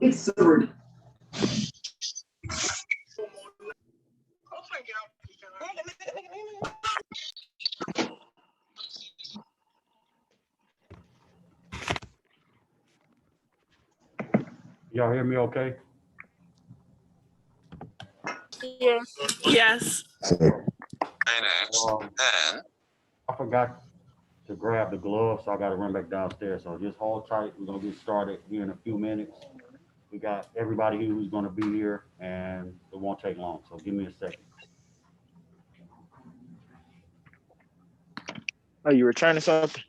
It's 30. Y'all hear me okay? Yes. Yes. I forgot to grab the gloves, so I got to run back downstairs. So just hold tight. We're going to get started here in a few minutes. We got everybody here who's going to be here, and it won't take long. So give me a second. Oh, you returning something?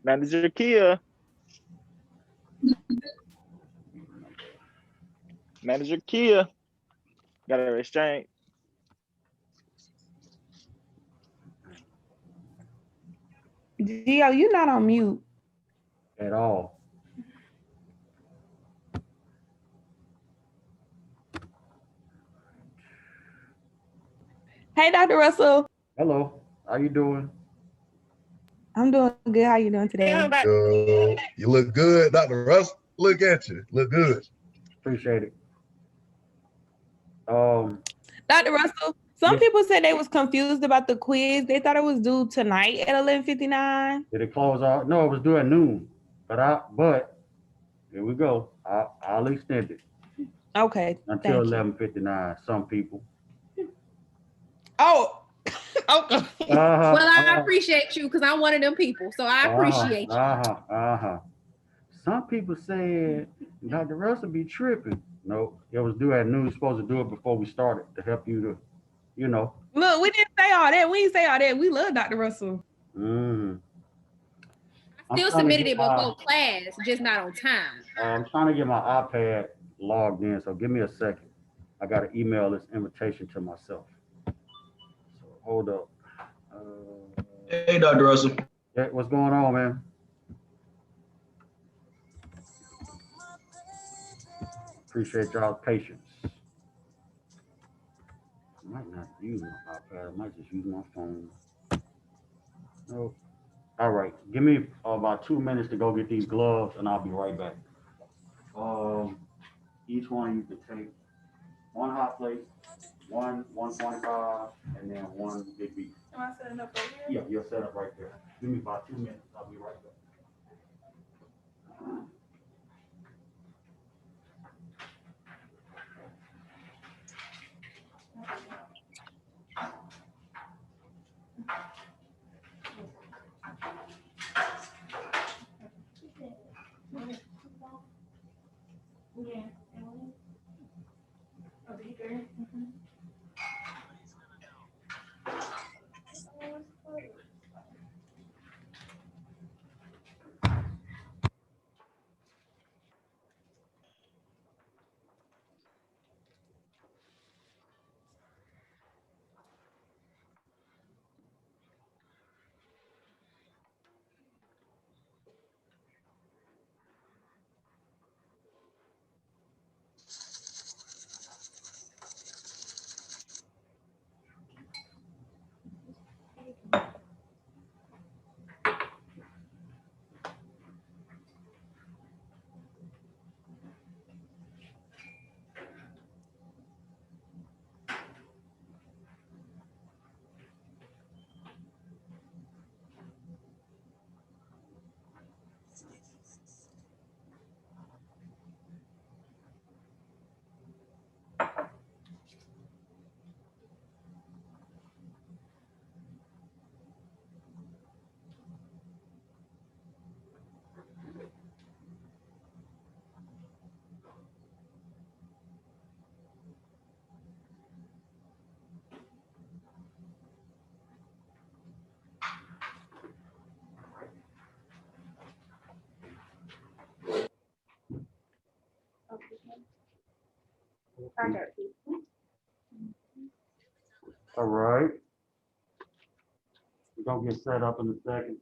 Manager Kia. Manager Kia. Got to exchange. Gio, you're not on mute. At all. Hey, Dr. Russell. Hello. How you doing? I'm doing good. How you doing today? You look good, Dr. Russ. Look at you. Look good. Appreciate it. Dr. Russell, some people said they was confused about the quiz. They thought it was due tonight at 11:59. Did it close out? No, it was due at noon. But here we go. I'll extend it. Okay. Until 11:59. Some people. Oh, okay. Well, I appreciate you because I'm one of them people, so I appreciate you. Some people said Dr. Russell be tripping. No, it was due at noon. You're supposed to do it before we started to help you to, you know. Look, we didn't say all that. We didn't say all that. We love Dr. Russell. Mm-hmm. I still submitted it before class, just not on time. I'm trying to get my iPad logged in, so give me a second. I got to email this invitation to myself. So hold up. Hey, Dr. Russell. Yeah, what's going on, man? Appreciate y'all's patience. I might not use my iPad. I might just use my phone. Nope. All right. Give me about 2 minutes to go get these gloves, and I'll be right back. Each one you can take one hot plate, one 125, and then one big beef. Am I setting up right here? Yeah, you're set up right there. Give me about 2 minutes. I'll be right back. All right. We're going to get set up in a second.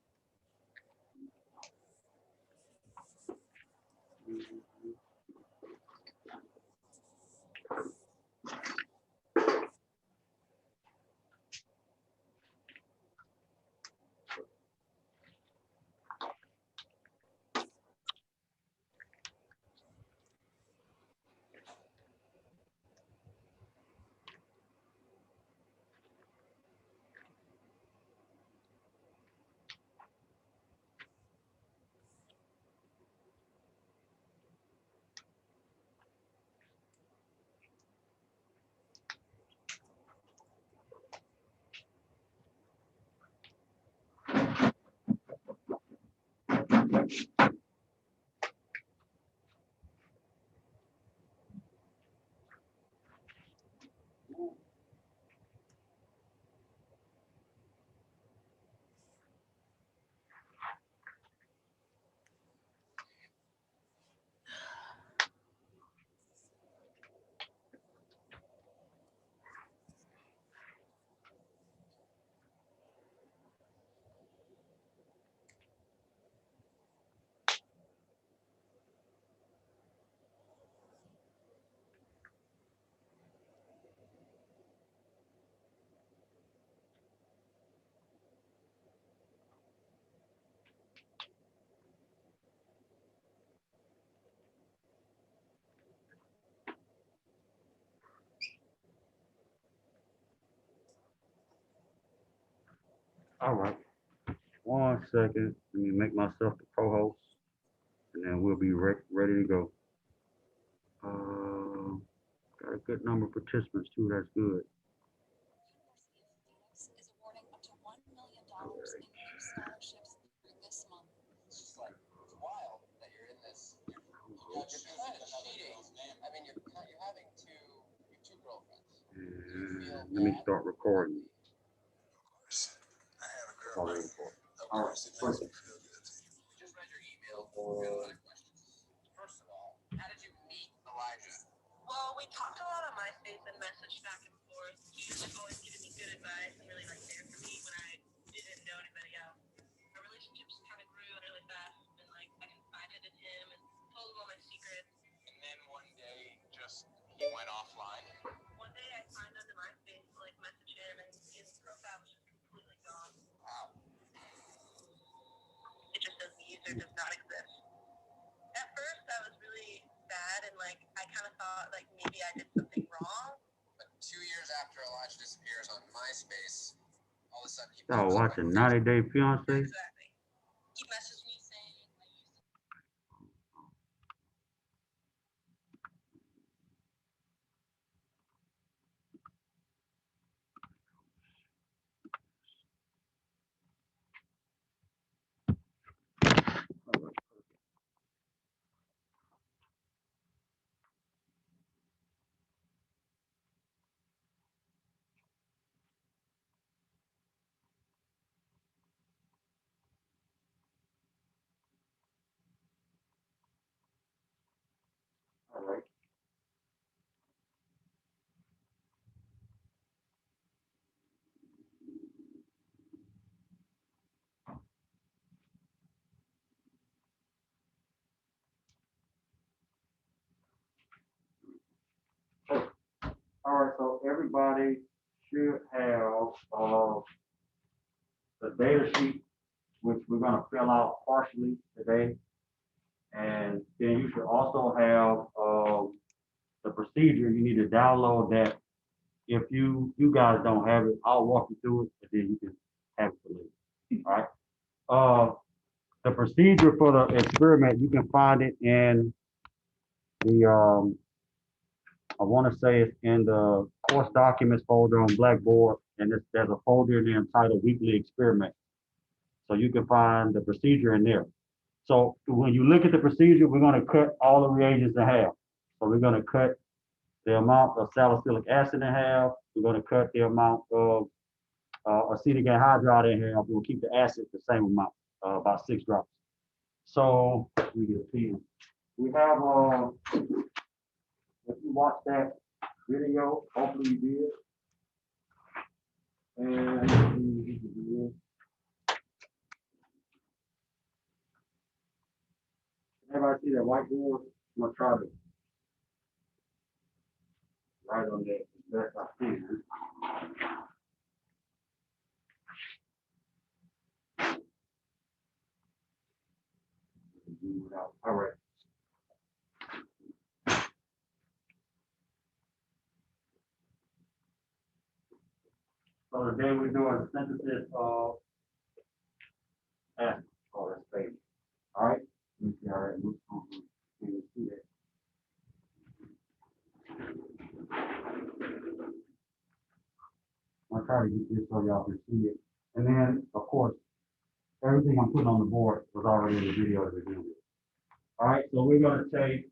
All right. 1 second. Let me make myself the co-host, and then we'll be ready to go. Got a good number of participants too. That's good. And let me start recording. Already recorded. All right. Just read your email. First of all, how did you meet Elijah? Well, we talked a lot on MySpace and messaged back and forth. He was always giving me good advice and really like there for me when I didn't know anybody else. Our relationships kind of grew really fast, and like I confided in him and told him all my secrets. And then one day, he went offline. One day I signed onto MySpace to like message him, and his profile was just completely gone. Wow. It just says the user does not exist. At first, I was really sad, and like I kind of thought like maybe I did something wrong. But 2 years after Elijah disappears on MySpace, all of a sudden he Y'all pops up watching on 90 Day Fiance? Exactly. He messaged me saying I used to. All right. All right, so everybody should have the data sheet, which we're gonna fill out partially today. And then you should also have the procedure. You need to download that. If you guys don't have it, I'll walk you through it, and then you can have it for later. All right. The procedure for the experiment, you can find it in the I want to say it's in the course documents folder on Blackboard, and there's a folder in there entitled Weekly Experiment. So you can find the procedure in there. So when you look at the procedure, we're going to cut all the reagents in half. So we're going to cut the amount of salicylic acid in half. We're going to cut the amount of acetic anhydride in half. We'll keep the acid the same amount, about 6 drops. So we get a pen. We have if you watch that video, hopefully you did. And everybody see that whiteboard? I'm gonna try to write on that as best I can. All right. So today we're doing synthesis of acid. Oh, that's baby. All right. Let me see how that looks on here. Can you see that? I'll try to get this so y'all can see it. And then, of course, everything I'm putting on the board was already in the video to begin with. All right, so we're going to take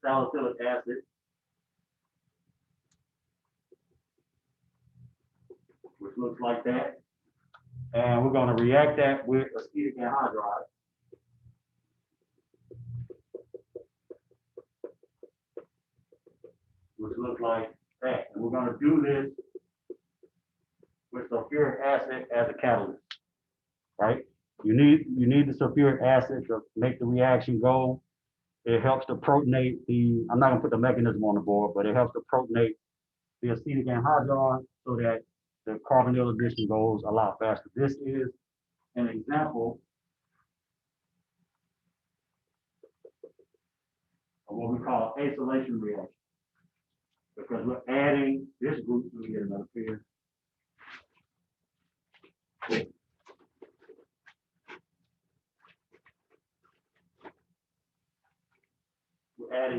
salicylic acid, which looks like that, and we're going to react that with acetic anhydride. Which looks like that. And we're going to do this with sulfuric acid as a catalyst, right? You need the sulfuric acid to make the reaction go. It helps to protonate I'm not gonna put the mechanism on the board, but it helps to protonate the acetic anhydride so that the carbonyl addition goes a lot faster. This is an example of what we call acylation reaction. Because we're adding this group, let me get another pair.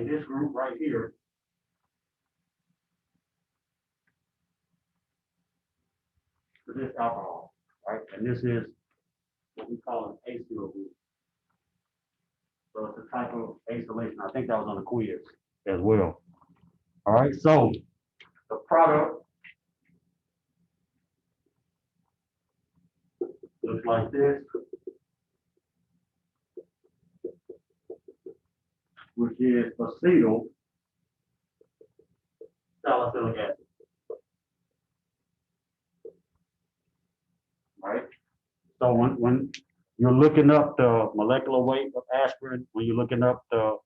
in this group right here, to this alcohol, right? And this is what we call an acyl group. So it's a type of acylation. I think that was on the quiz as well. All right, so the product looks like this, which is acetyl salicylic acid. Right? So when you're looking up the molecular weight of aspirin, when you're looking up the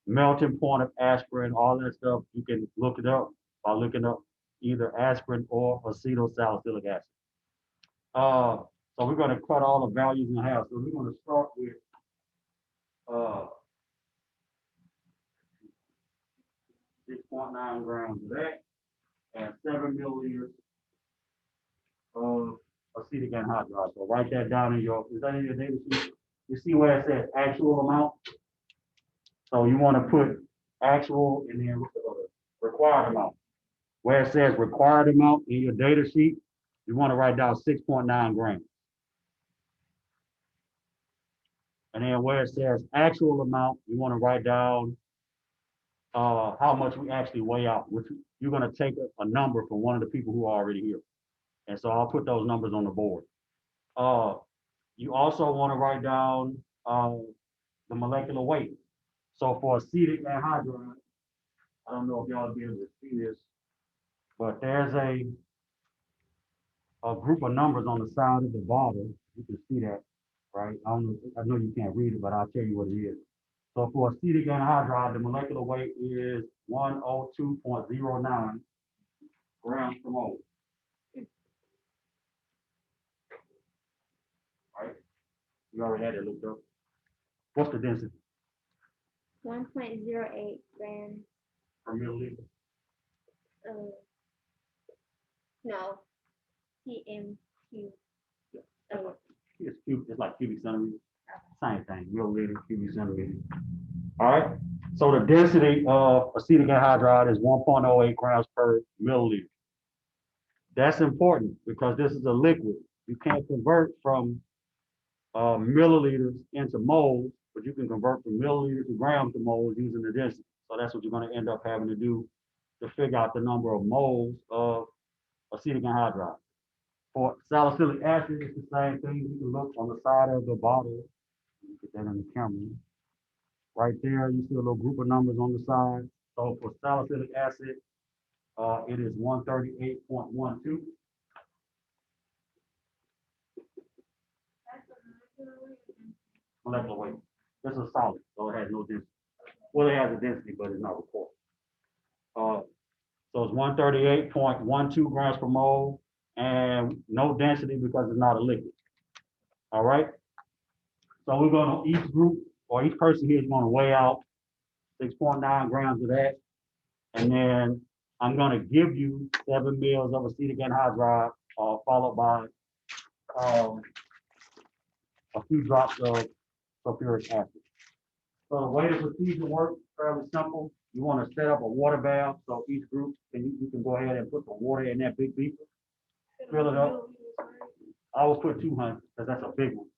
melting point of aspirin, all that stuff, you can look it up by looking up either aspirin or acetyl salicylic acid. So we're going to cut all the values in half. So we're going to start with 6.9 grams of that and 7 milliliters of acetic anhydride. So write that down in your, is that in your data sheet? You see where it says actual amount? So you want to put actual and then required amount. Where it says required amount in your data sheet, you want to write down 6.9 grams. And then where it says actual amount, you want to write down how much we actually weigh out, which you're going to take a number from one of the people who are already here. And so I'll put those numbers on the board. You also want to write down the molecular weight. So for acetic anhydride, I don't know if y'all will be able to see this, but there's a group of numbers on the side of the bottle. You can see that, right? I know you can't read it, but I'll tell you what it is. So for acetic anhydride, the molecular weight is 102.09 grams per mole. Right? You already had it looked up. What's the density? 1.08 grams. Per milliliter? No. CMQ. It's like cubic centimeters. Same thing, milliliter, cubic centimeter. All right. So the density of acetic anhydride is 1.08 grams per milliliter. That's important because this is a liquid. You can't convert from milliliters into moles, but you can convert from milliliters to grams to moles using the density. So that's what you're going to end up having to do to figure out the number of moles of acetic anhydride. For salicylic acid, it's the same thing. You can look on the side of the bottle. Get that in the camera. Right there, you see a little group of numbers on the side. So for salicylic acid, it is 138.12. Molecular weight. This is solid, so it has no density. Well, it has a density, but it's not recorded. So it's 138.12 grams per mole and no density because it's not a liquid. All right. So we're going to, each group or each person here is going to weigh out 6.9 grams of that. And then I'm going to give you 7 mils of acetic anhydride, followed by a few drops of sulfuric acid. So the way the procedure works is fairly simple. You want to set up a water bath. So each group, you can go ahead and put the water in that big beaker, fill it up. I always put 200 because that's a big one.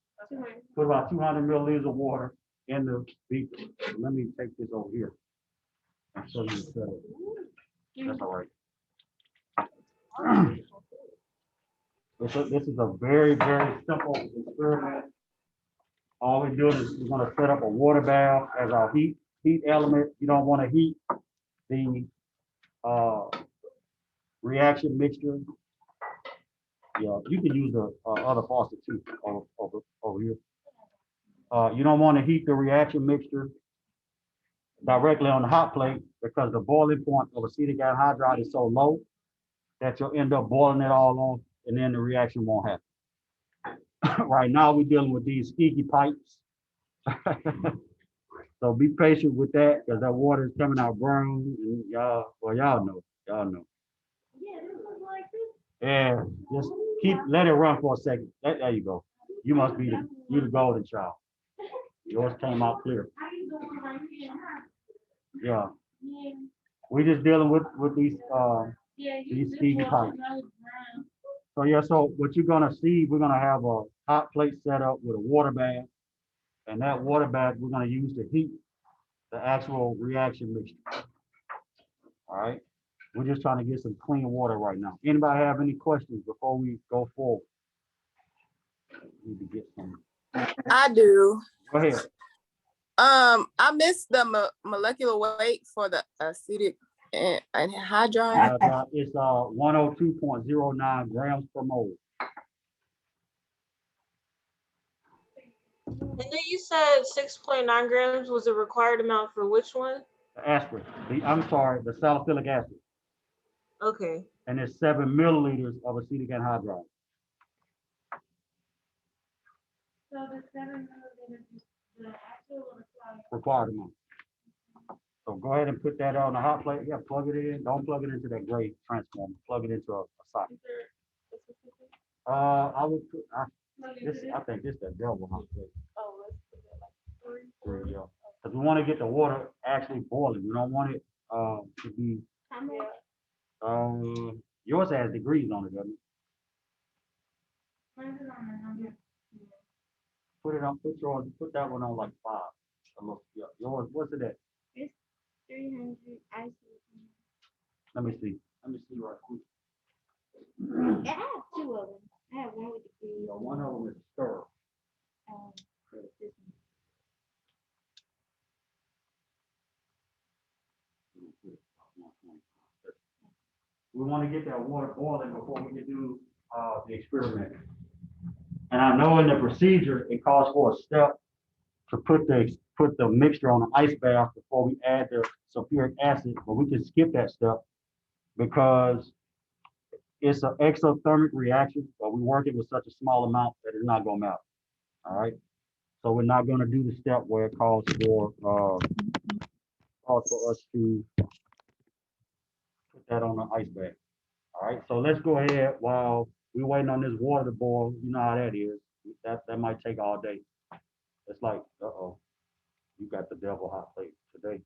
Put about 200 milliliters of water in the beaker. So let me take this over here. And show you the setup. That's all right. This is a very, very simple experiment. All we're doing is we're going to set up a water bath as our heat element. You don't want to heat the reaction mixture. Yeah, you can use the other faucet too over here. You don't want to heat the reaction mixture directly on the hot plate because the boiling point of acetic anhydride is so low that you'll end up boiling it all off and then the reaction won't happen. Right now we're dealing with these squeaky pipes. So be patient with that because that water is coming out brown and y'all know. Yeah, this looks like this. Yeah, just let it run for a second. There you go. You must be you the golden child. Yours came out clear. Yeah. We just dealing with these Stevie pipes. So yeah, so what you're gonna see, we're gonna have a hot plate set up with a water bath. And that water bath we're gonna use to heat the actual reaction mixture. All right. We're just trying to get some clean water right now. Anybody have any questions before we go forward? Need to get some. I do. Go ahead. I missed the molecular weight for the acetic anhydride. It's 102.09 grams per mole. And then you said 6.9 grams was the required amount for which one? The aspirin. The salicylic acid. Okay. And it's 7 milliliters of acetic anhydride. So the 7 milliliters is the actual Required amount. So go ahead and put that on the hot plate. Yeah, plug it in. Don't plug it into that gray transformer. Plug it into a socket. I would put. I think this the double hot plate. Oh, let's put that like 3. Yeah. Because we want to get the water actually boiling. We don't want it to be. how much? Yours has degrees on it, doesn't it? Mine's on the number. Put that one on like 5. Yeah, yours, what's it at? It's 300 ice. Let me see right quick. I have 2 of them. I have one with the green. One of them is a stir. This We want to get that water boiling before we can do the experiment. And I know in the procedure, it calls for a step to put the mixture on an ice bath before we add the sulfuric acid, but we can skip that step because it's an exothermic reaction, but we're working with such a small amount that it's not gonna matter. All right. So we're not gonna do the step where it calls for us to put that on the ice bath. All right. So let's go ahead while we're waiting on this water to boil. You know how that is. That might take all day. It's like, you got the devil hot plate today.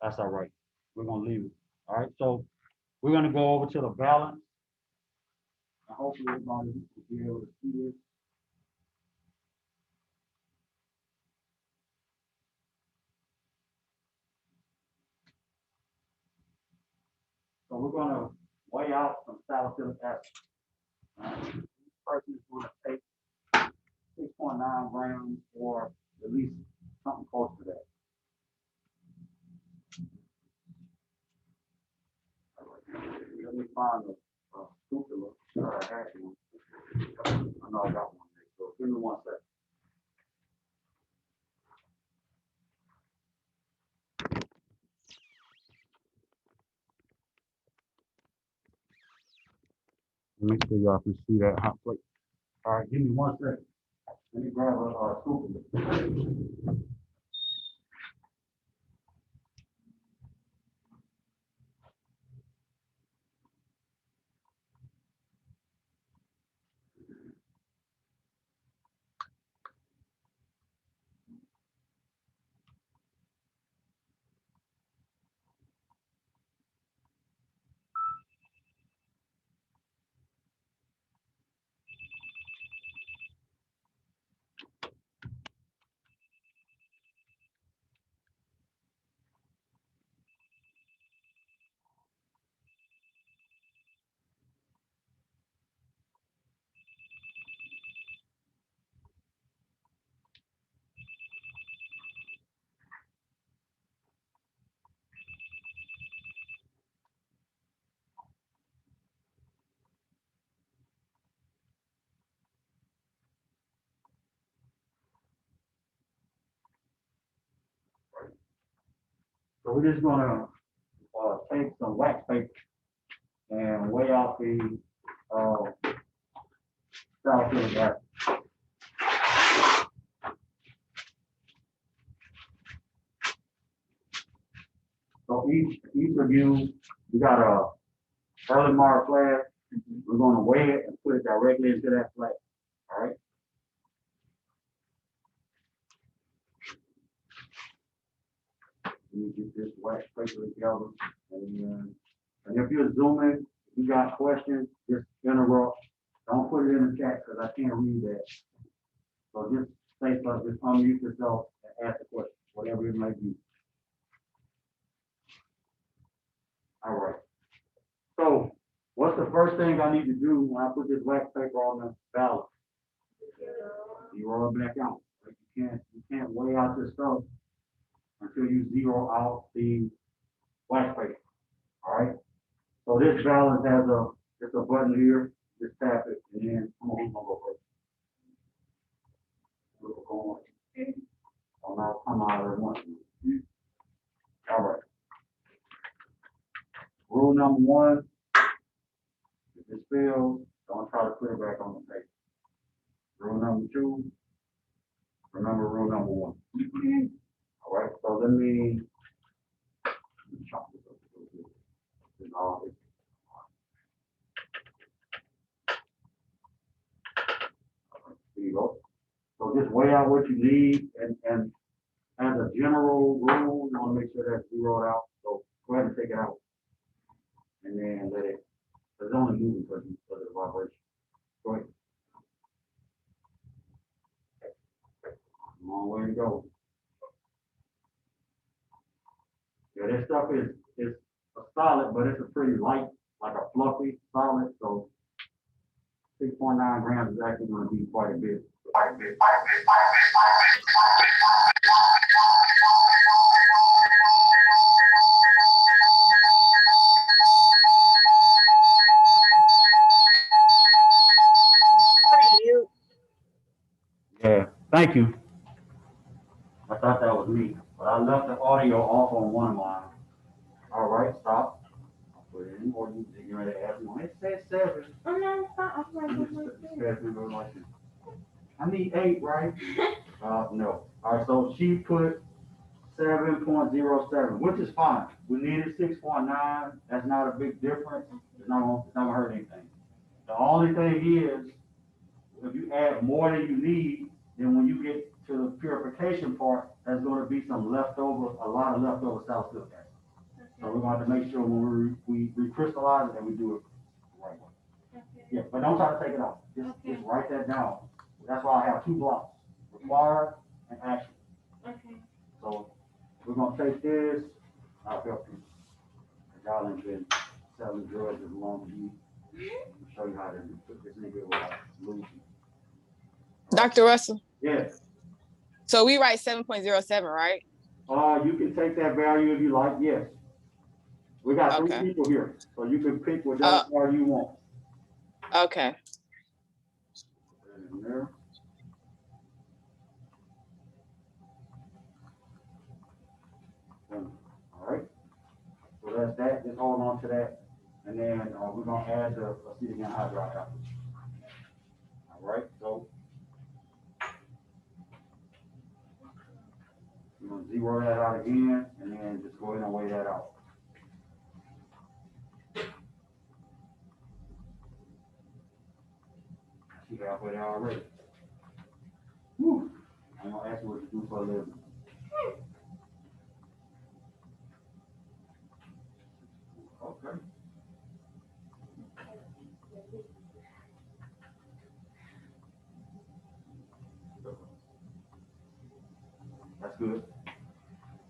That's all right. We're gonna leave it. All right. So we're gonna go over to the balance. And hopefully everybody will be able to see this. So we're gonna weigh out some salicylic acid. This person is gonna take 6.9 grams or at least something close to that. Let me find a scoop to look. I had one. I know I got one. So give me 1 second. Make sure y'all can see that hot plate. All right, give me 1 second. Let me grab a scoop. So we're just gonna take some wax paper and weigh out the salicylic acid. So each of you got a early mark flask. We're gonna weigh it and put it directly into that flask. All right. You get this wax paper together, and if you're zooming, you got questions, just interrupt. Don't put it in the chat because I can't read that. So just say something, just unmute yourself and ask the question, whatever it might be. All right. So what's the first thing I need to do when I put this wax paper on the ballot? Zero it back out. Like you can't weigh out this stuff until you zero out the wax paper. All right. So this balance has a button here. Just tap it, and then come on, go first. Oh, now come out of one. All right. Rule number one: if it spills, don't try to put it back on the paper. Rule number two: remember rule number one. All right. So let me chop this up a little bit. There you go. So just weigh out what you need, and as a general rule, you want to make sure that's zeroed out. So go ahead and take it out, and then let it. It's only moving because of the vibration. Go ahead. Long way to go. Yeah, this stuff is a solid, but it's a pretty light, like a fluffy solid. So 6.9 grams is actually going to be quite a bit. Yeah, thank you. I thought that was me, but I left the audio off on one of mine. All right, stop. I'll put it in, or you're ready to ask me. It says 7. Oh no, stop. I'm like, I need 8, right? No. All right, so she put 7.07, which is fine. We needed 6.9. That's not a big difference. It's not gonna hurt anything. The only thing is, if you add more than you need, then when you get to the purification part, there's going to be some leftover, a lot of leftover salicylic acid. Okay. So we're going to have to make sure when we recrystallize it that we do it the right way. Okay. Yeah, but don't try to take it off. Just write that down. That's why I have 2 blocks: required and action. okay. So we're going to take this. I'll help you. Y'all ain't been selling drugs as long as you. I'll show you how to put this nigga without losing. Dr. Russell. Yeah. So we write 7.07, right? You can take that value if you like, yes. We got 3 Okay. people here, so you can pick whatever value you want. Okay. Put it in there. All right. So that's that. Just hold on to that. And then we're going to add the acetic anhydride after. All right. So we're going to zero that out again, and then just go ahead and weigh that out. She halfway there already. Whew. I'm going to ask you what you do for a living. Okay. That's good.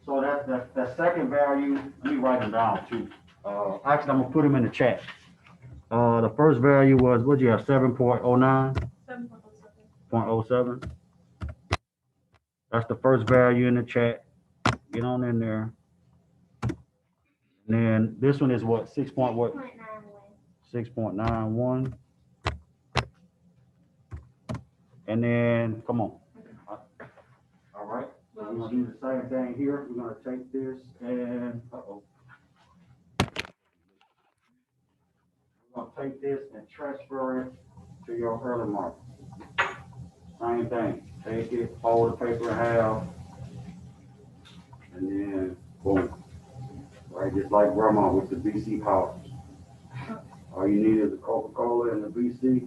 So that second value, let me write them down too. Actually, I'm gonna put them in the chat. The first value was, what'd you have, 7.09? 7.07. That's the first value in the chat. Get on in there. And then this one is what, 6.91. And then, come on. All right. So we're gonna do the same thing here. We're gonna take this and, we're gonna take this and transfer it to your early mark. Same thing. Take it, fold the paper in half, and then boom. Right, just like grandma with the BC powders. All you need is the Coca-Cola and the BC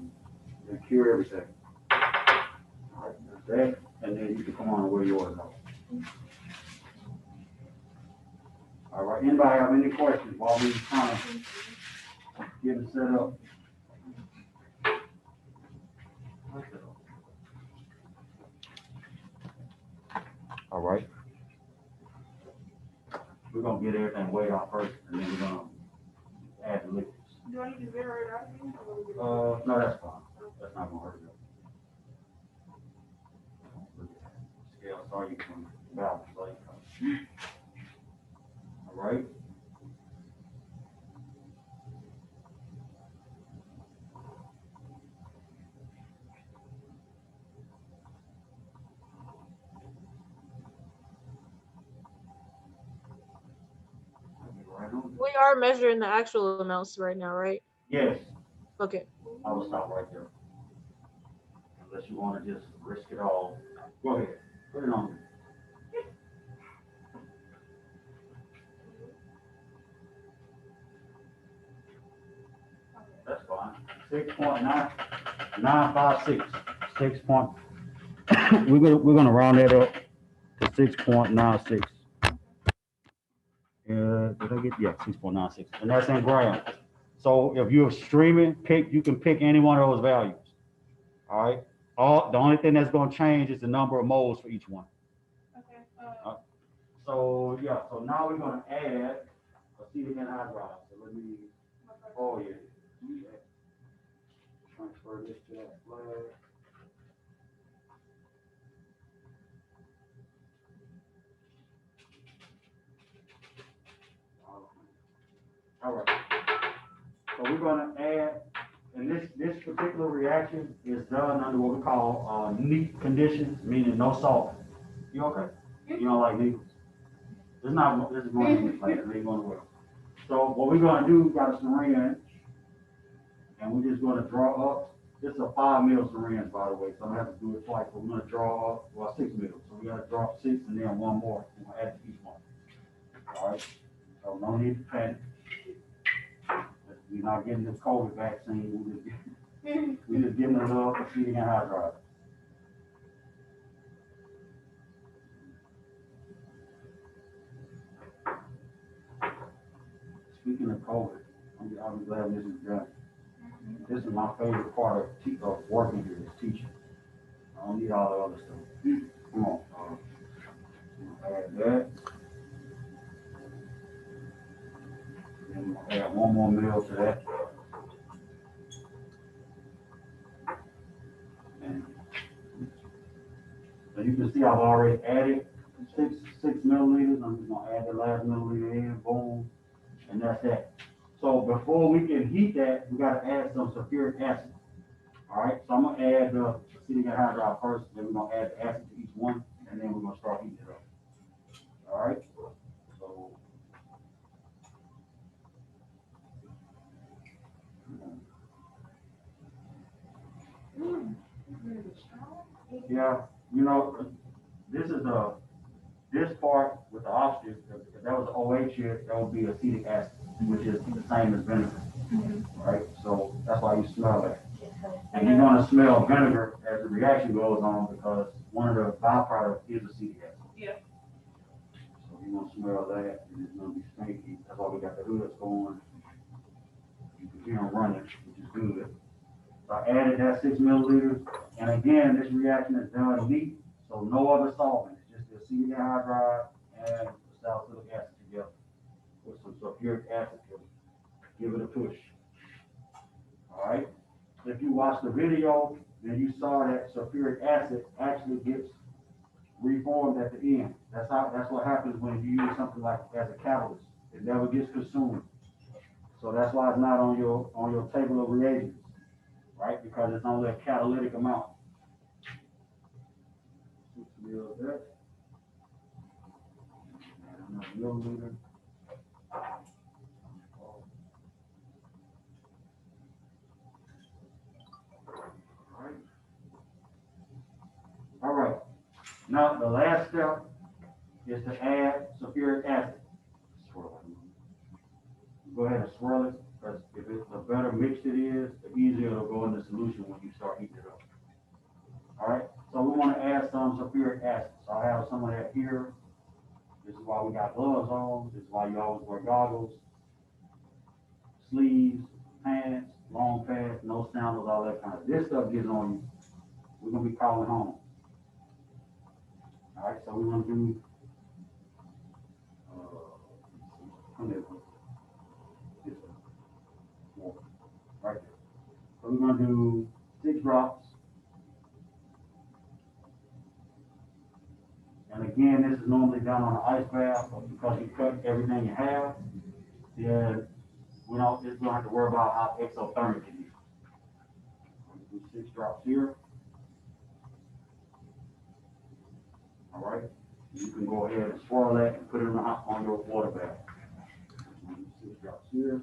to cure everything. All right, that's that. And then you can come on and wear yours out. All right, anybody have any questions while we kind of getting set up? All right. We're gonna get everything weighed out first, and then we're gonna add the liquids. Do I need to zero it out again? No, that's fine. That's not gonna hurt you. Scale, sorry, you can balance, like. All right. We are measuring the actual amounts right now, right? Yes, Okay. I will stop right there. Unless you wanna just risk it all. Go ahead, put it on. That's fine. 6.9956. 6 point. We're gonna round that up to 6.96. Did I get, yeah, 6.96, and that's in grams. So if you're streaming, you can pick any one of those values. All right. The only thing that's going to change is the number of moles for each one. Okay. So yeah. So now we're going to add acetic anhydride. So let me. Oh yeah. Transfer this to that flag. All right. So we're going to add, and this particular reaction is done under what we call neat conditions, meaning no salt. You okay? You don't like needles? This is going to be like it's going to work. So what we're going to do, we got a syringe, and we're just going to draw up. This is a 5 mil syringe, by the way, so I'm going to have to do it twice. But we're going to draw up, 6 mil. So we got to drop 6 and then one more. We're going to add to each one. All right? So no need to panic. We're not getting this COVID vaccine. We're just getting a little acetic anhydride. Speaking of COVID, I'm glad this is done. This is my favorite part of working here is teaching. I don't need all the other stuff. Come on. Add that. And we'll add one more mil to that. And so you can see I've already added 6 milliliters. I'm just gonna add the last milliliter in, boom, and that's that. So before we can heat that, we gotta add some sulfuric acid. All right, so I'm gonna add the acetic anhydride first, then we're gonna add the acid to each one, and then we're gonna start heating it up. All right, so. Yeah, you know, this part with the oxygen, if that was OH here, that would be acetic acid, which is the same as vinegar, right? So that's why you smell that. And you're gonna smell vinegar as the reaction goes on because one of the byproducts is acetic acid. Yeah. So you're gonna smell that and it's gonna be stinky. That's why we got the hoods going. You can hear them running, which is good. So I added that 6 milliliters. And again, this reaction is done neat, so no other solvent. It's just the acetic anhydride and the salicylic acid together with some sulfuric acid to give it a push. All right. If you watch the video, then you saw that sulfuric acid actually gets reformed at the end. That's what happens when you use something like as a catalyst. It never gets consumed. So that's why it's not on your table of reagents, right? Because it's only a catalytic amount. 6 mil of that. And another milliliter. All right. Now the last step is to add sulfuric acid. Go ahead and swirl it, because if it's the better mixed it is, the easier it'll go in the solution when you start heating it up. All right. So we want to add some sulfuric acid. So I have some of that here. This is why we got gloves on. This is why you always wear goggles, sleeves, pants, long pants, no sandals, all that kind of. This stuff gets on you. We're gonna be calling home. All right, so we're gonna do. Right there. So we're gonna do 6 drops. And again, this is normally done on an ice bath, but because you cut everything in half, then we don't have to worry about how exothermic it is. Do 6 drops here. All right. You can go ahead and swirl that and put it on your water bath. 6 drops here.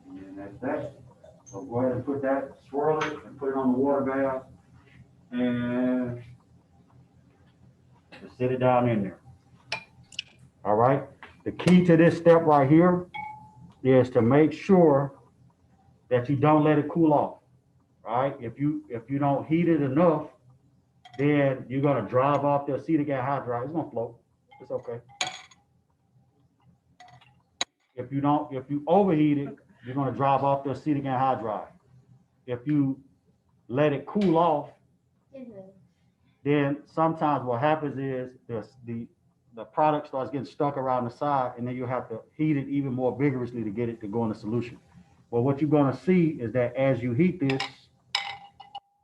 And that's that. So go ahead and put that, swirl it, and put it on the water bath, and just sit it down in there. All right. The key to this step right here is to make sure that you don't let it cool off. All right. If you don't heat it enough, then you're gonna drive off the acetic anhydride. It's gonna float. It's okay. If you overheat it, you're gonna drive off the acetic anhydride. If you let it cool off, then sometimes what happens is the product starts getting stuck around the side, and then you have to heat it even more vigorously to get it to go in the solution. Well, what you're gonna see is that as you heat this,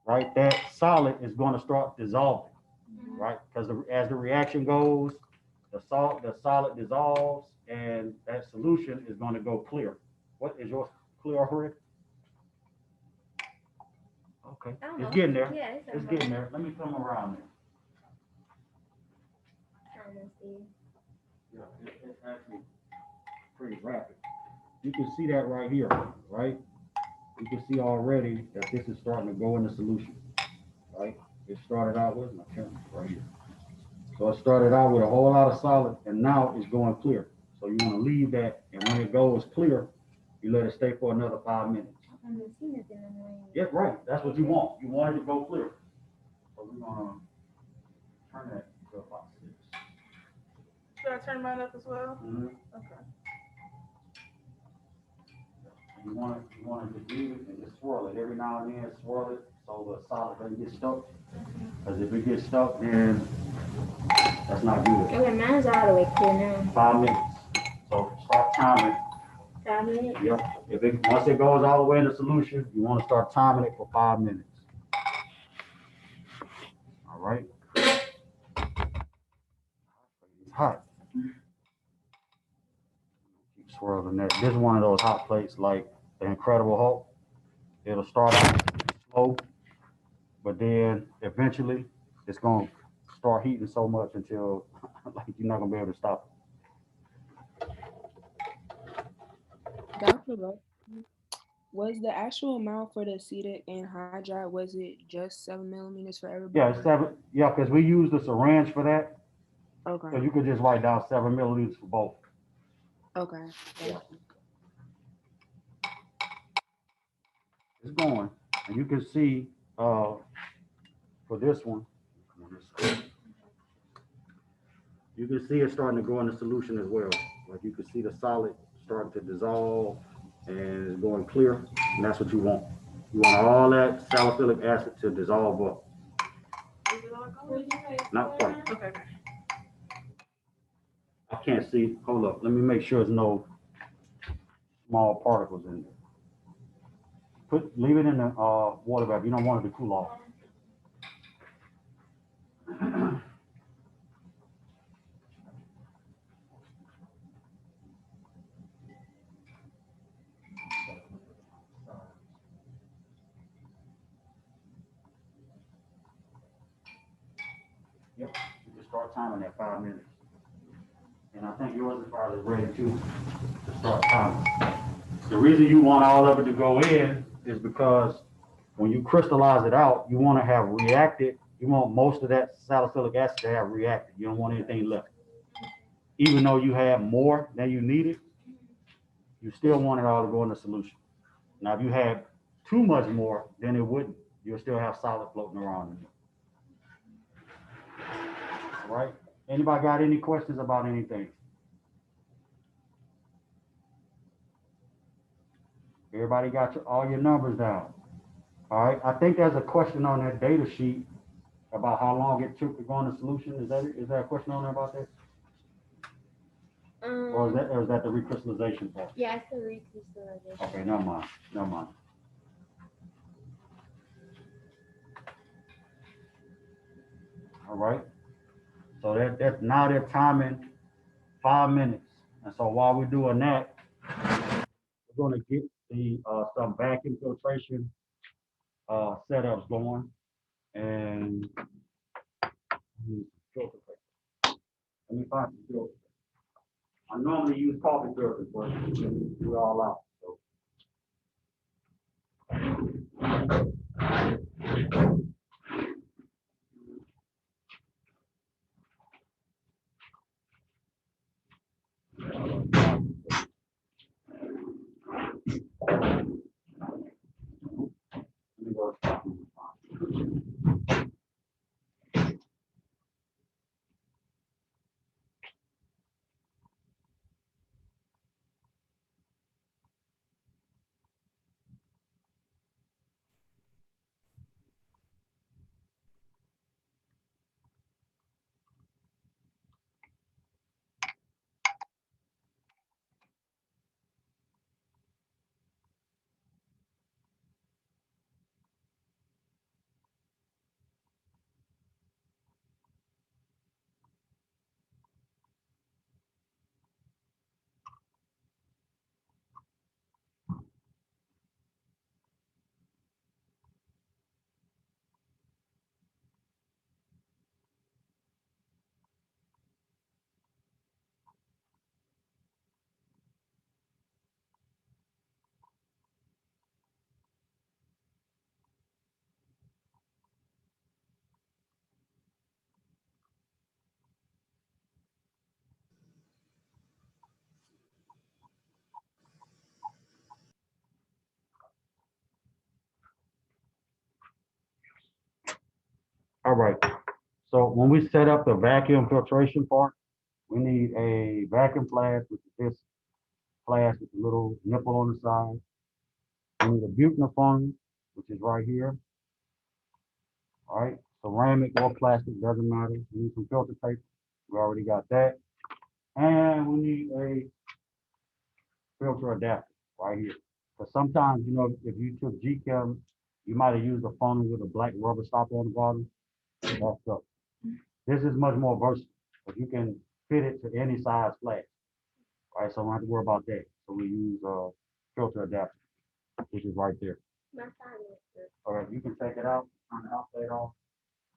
right, that solid is gonna start dissolving, right? Because as the reaction goes, the solid dissolves, and that solution is gonna go clear. What is yours clear already? Okay, it's getting there. Yeah, It's getting there. Let me come around there. Yeah, it's actually pretty rapid. You can see that right here, right? You can see already that this is starting to go in the solution, right? It started out with my camera right here. So it started out with a whole lot of solid, and now it's going clear. So you want to leave that, and when it goes clear, you let it stay for another 5 minutes. Yeah, right. That's what you want. You want it to go clear. So we're gonna turn that to about 6. Should I turn mine up as well? Mm-hmm. Okay. You want it to do it and just swirl it every now and then. Swirl it so the solid doesn't get stuck. Because if it gets stuck, then that's not good. Okay, mine's all the way clear now. 5 minutes. So start timing. 5 minutes? Yep. Once it goes all the way in the solution, you want to start timing it for 5 minutes. All right. It's hot. Keep swirling that. This is one of those hot plates like the Incredible Hulk. It'll start out slow, but then eventually it's going to start heating so much until like you're not going to be able to stop it. Dr. Russell, was the actual amount for the acetic anhydride, was it just 7 millimeters for everybody? Yeah, it's 7. Yeah, because we use the syringe for that. Okay. So you could just write down 7 milliliters for both. Okay. Yeah. It's going, and you can see for this one, you can see it starting to go in the solution as well. Like you can see the solid starting to dissolve and it's going clear, and that's what you want. You want all that salicylic acid to dissolve up. Is it all going? Not quite. Okay. I can't see. Hold up. Let me make sure there's no small particles in there. Leave it in the water bath. You don't want it to cool off. Yep, you can start timing at 5 minutes. And I think yours is probably ready too to start timing. The reason you want all of it to go in is because when you crystallize it out, you want to have reacted. You want most of that salicylic acid to have reacted. You don't want anything left. Even though you have more than you needed, you still want it all to go in the solution. Now, if you had too much more, then it wouldn't. You'll still have solid floating around in there. All right. Anybody got any questions about anything? Everybody got all your numbers down. All right. I think there's a question on that data sheet about how long it took to go in the solution. Is there a question on there about that? Or is that the recrystallization part? Yeah, it's the recrystallization. Okay, never mind. Never mind. All right. So that's now they're timing 5 minutes. And so while we're doing that, we're going to get the some vacuum filtration setups going. And filter paper. Let me find some filter. I normally use coffee filters, but we're all out. So. All right. So when we set up the vacuum filtration part, we need a vacuum flask, which is this flask with a little nipple on the side. We need a butyl, which is right here. All right. Ceramic or plastic, doesn't matter. We need some filter paper. We already got that. And we need a filter adapter right here. Because sometimes, you know, if you took CHEM, you might have used a funnel with a black rubber stopper on the bottom. That's up. This is much more versatile, but you can fit it to any size flask. Right, so I don't have to worry about that. So we use a filter adapter, which is right there. All right, you can take it out, turn the outlet off.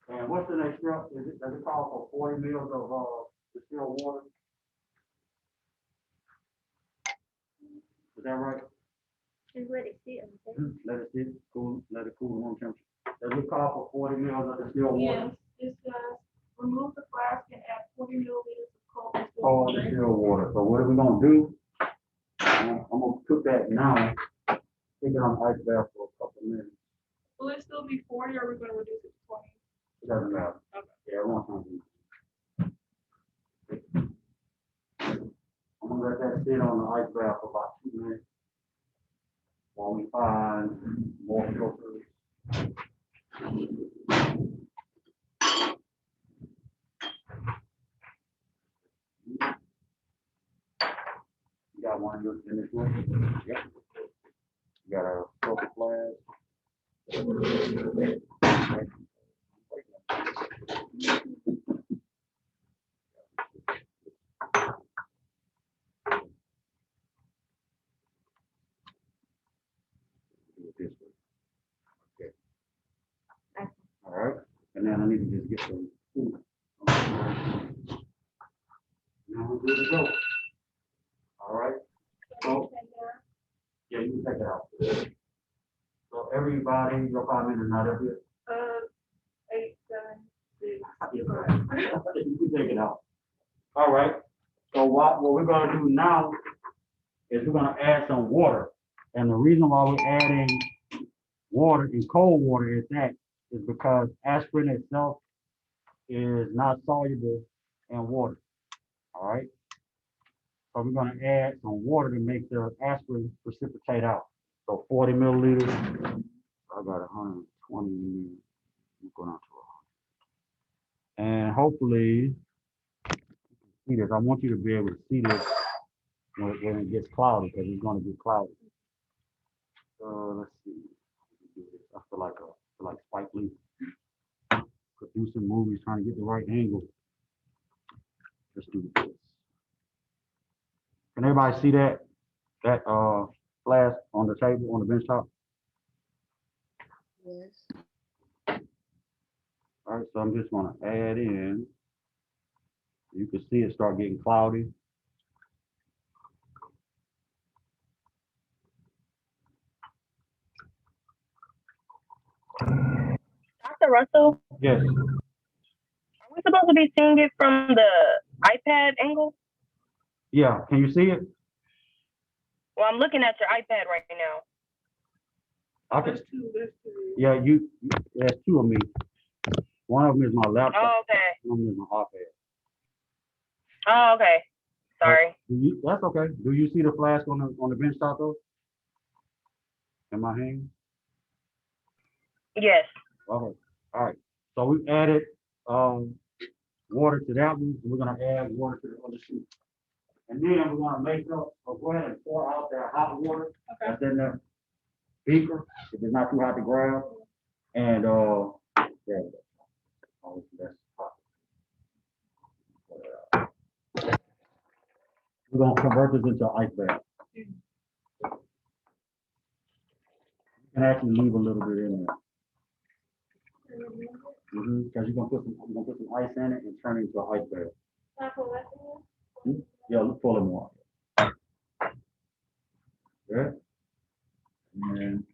And what's the next step? Does it call for 40 mils of distilled water? Is that right? Just let it sit. Let it sit, cool, let it cool room temperature. Does it call for 40 mils of distilled water? Yes, it says remove the flask and add 40 milliliters of cold Cold distilled water. So what are we gonna do? I'm gonna cook that now. Take it on ice bath for a couple minutes. Will it still be 40 or are we going to reduce it to 20? It doesn't matter. Okay. Yeah, one time. I'm gonna let that sit on the ice bath for about 2 minutes while we find more filters. You got one in this room? Yep. You got a filter flask. Okay. All right, and then I need to just get some food. Now we're good to go. All right, so, yeah, you can take it out. So everybody, your 5 minutes, not every. 8, 7, 6. You can take it out. All right, so what we're gonna do now is we're gonna add some water. And the reason why we're adding water and cold water is because aspirin itself is not soluble in water. All right. So we're gonna add some water to make the aspirin precipitate out. So 40 milliliters. I got 120. Going on to 100. And hopefully, see this. I want you to be able to see this when it gets cloudy, because it's gonna get cloudy. So let's see. I feel like Spike Lee producing movies, trying to get the right angle. Let's do this. Can everybody see that flask on the table on the bench top? Yes. All right, so I'm just gonna add in. You can see it start getting cloudy. Dr. Russell, Yes. are we supposed to be seeing it from the iPad angle? Yeah. Can you see it? Well, I'm looking at your iPad right now. I can. Yeah, there's two of me. One of them is my laptop. Oh, okay. One of them is my iPad. Oh, okay. Sorry. That's okay. Do you see the flask on the bench top though? In my hand? Yes. Okay. All right. So we added water to that one. We're gonna add water to the other two. And then we're gonna make up, go ahead and pour out that hot water that's in the beaker, if it's not too hot to grab. And there we go. Oh, that's hot. We're gonna convert this into an ice bath. You can actually leave a little bit in there. Because you're gonna put some ice in it and turn it into an ice bath. Yeah, look full of more. Good. And then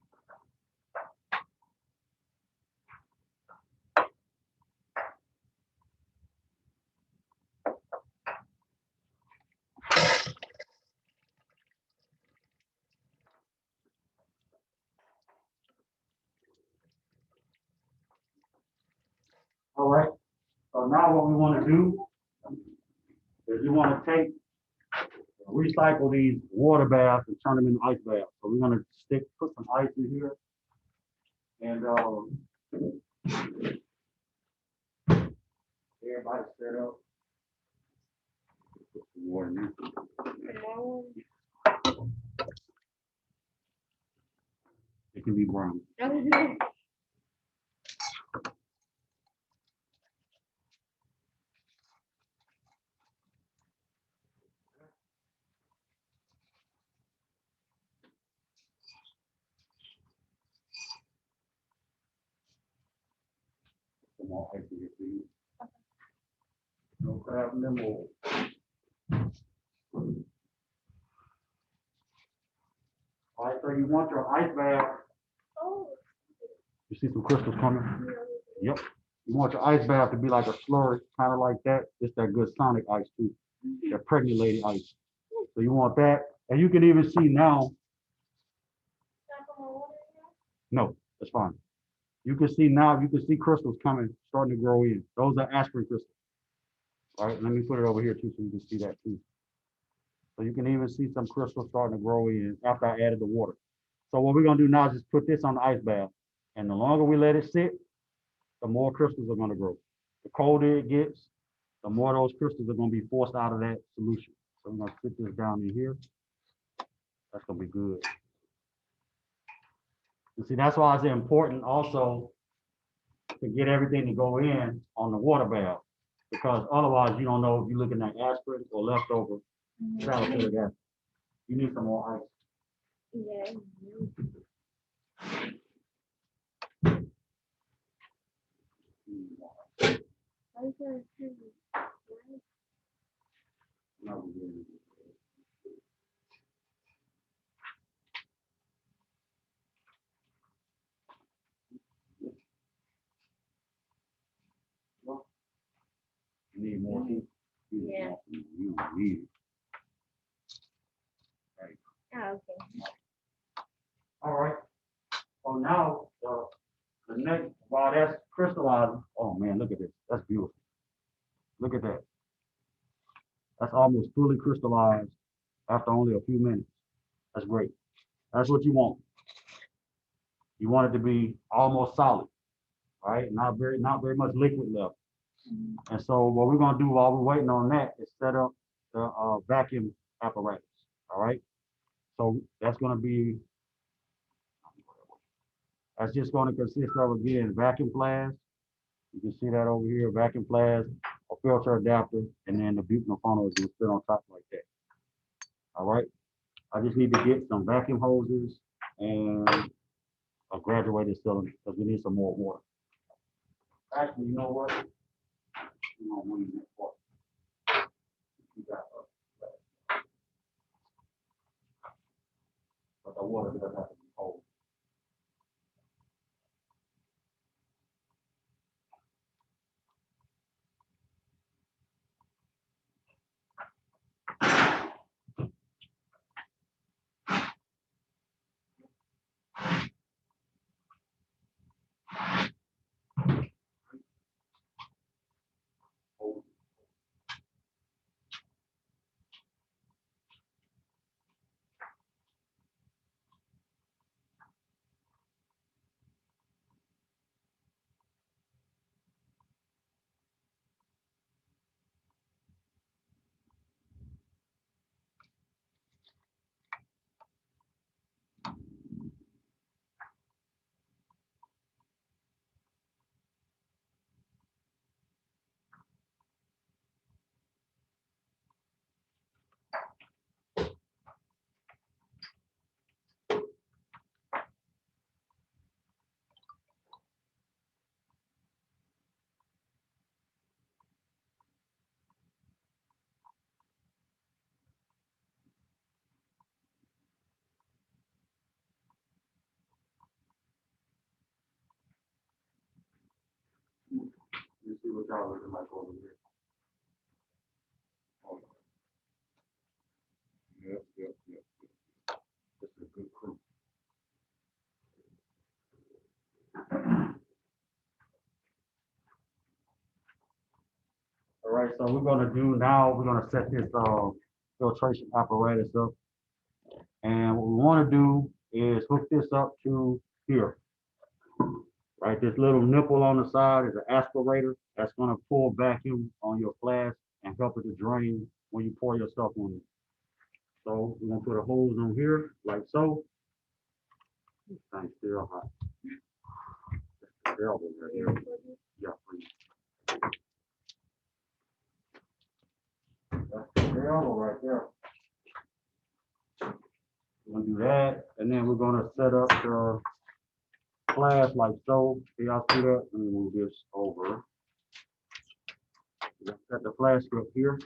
all right. So now what we want to do is we want to recycle these water baths and turn them into ice baths. So we're going to put some ice in here. And everybody set up. Put some water in there. It can be brown. Some more ice in here, please. No crab in them mold. All right, so you want your ice bath. You see some crystals coming? Yep. You want your ice bath to be like a slurry, kind of like that. It's that good Sonic ice too. That pregnant lady ice. So you want that. And you can even see now. No, that's fine. You can see now, you can see crystals coming, starting to grow in. Those are aspirin crystals. All right, let me put it over here too so you can see that too. So you can even see some crystals starting to grow in after I added the water. So what we're gonna do now is just put this on the ice bath. And the longer we let it sit, the more crystals are gonna grow. The colder it gets, the more those crystals are gonna be forced out of that solution. So I'm gonna put this down in here. That's gonna be good. You see, that's why it's important also to get everything to go in on the water bath, because otherwise you don't know if you're looking at aspirin or leftover salicylic acid. You need some more ice. Yeah. You need more heat. Yeah. You don't need it. Right. Oh, okay. All right. So now the next, while that's crystallizing, oh man, look at this. That's beautiful. almost fully crystallized after only a few minutes. That's great. That's what you want. You want it to be almost solid, right? Not very much liquid left. And so what we're gonna do while we're waiting on that is set up the vacuum apparatus. All right. So that's just gonna consist of, again, vacuum flask. You can see that over here, vacuum flask, a filter adapter, and then the butanol funnel is gonna sit on top like that. All right. I just need to get some vacuum hoses and a graduated cylinder because we need some more water. Actually, you know what? You know, we need water. You got, but the water does have to be cold. You see what y'all looking like over here. Yep. This is a good crew. All right, so we're gonna set this filtration apparatus up. And what we wanna do is hook this up to here. Right, this little nipple on the side is an aspirator that's gonna pull vacuum on your flask and help it to drain when you pour your stuff on it. So we're gonna put a hose on here like so. This thing's still hot. Yeah, please. That's the elbow right there. We're gonna do that, and then we're gonna set up the flask like so. See, y'all see that? Let me move this over. We're gonna set the flask up here.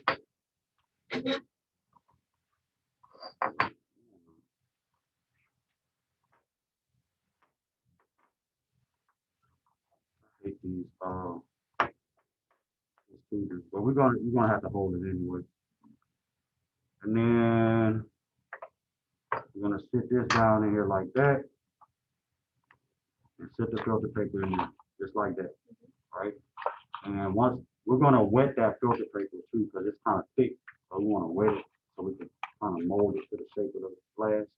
Take these extruders, but we're gonna have to hold it anyway. And then we're gonna sit this down in here like that, and sit the filter paper in there, just like that, right? And once we're gonna wet that filter paper too, because it's kind of thick, so we want to wet it so we can kind of mold it to the shape of the flask.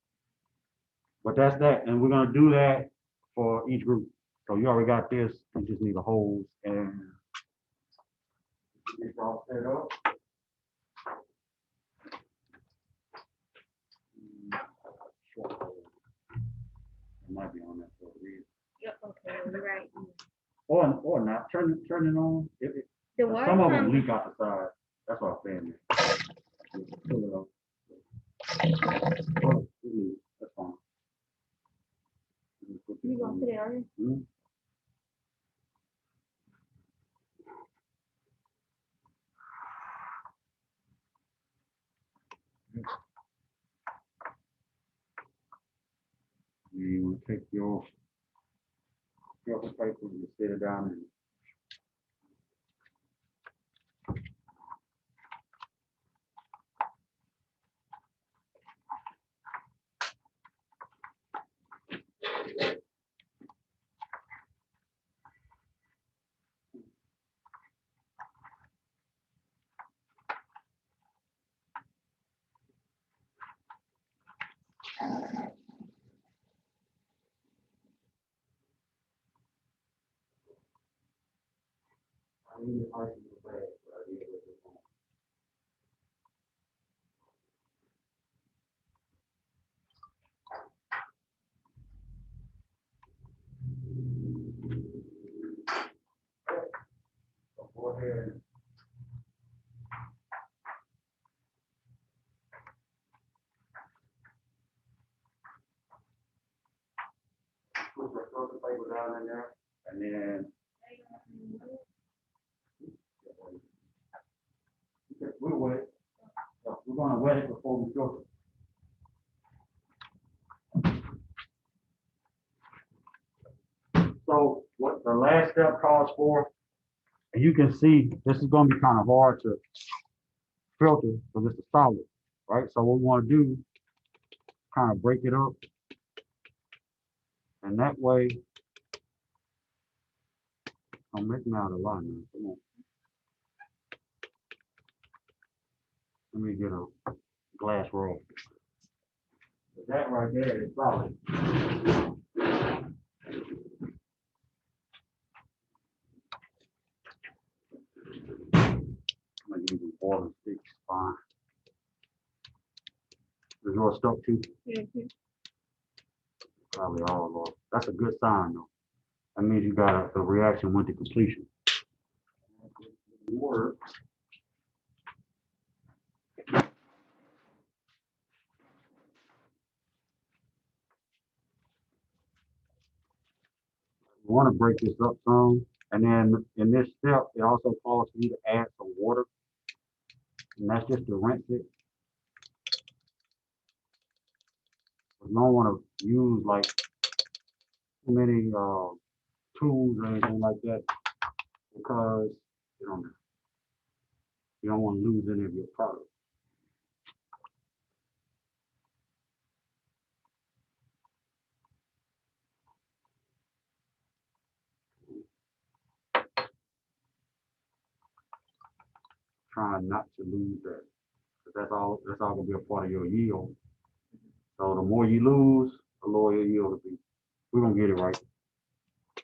But that's that, and we're gonna do that for each group. So you already got this. You just need a hose and get all set up. It might be on that for a reason. Yep, okay, you're right. Or not. Turn it on. The water Some of them comes- leak out the side. That's what I'm saying. Pull it up. Oh, that's fine. You gonna put it on here? Hmm? You want to take your filter paper and sit it down and So go ahead. Put your filter paper down in there, and then we'll wet it. We're gonna wet it before we filter. So what the last step calls for, and you can see this is gonna be kind of hard to filter because it's a solid, right? So what we want to do, kind of break it up, and that way, I'm making out a lot now. Come on. Let me get a glass roll. That right there is solid. I'm gonna use a water stick, fine. Is yours stuck too? Probably all of them. That's a good sign though. That means you got a reaction went to completion. Work. We want to break this up some, and then in this step, it also calls for you to add some water, and that's just to rinse it. You don't want to use like too many tools or anything like that because you don't want to lose any of your product. Trying not to lose that. That's all gonna be a part of your yield. So the more you lose, the lower your yield will be. We're gonna get it right.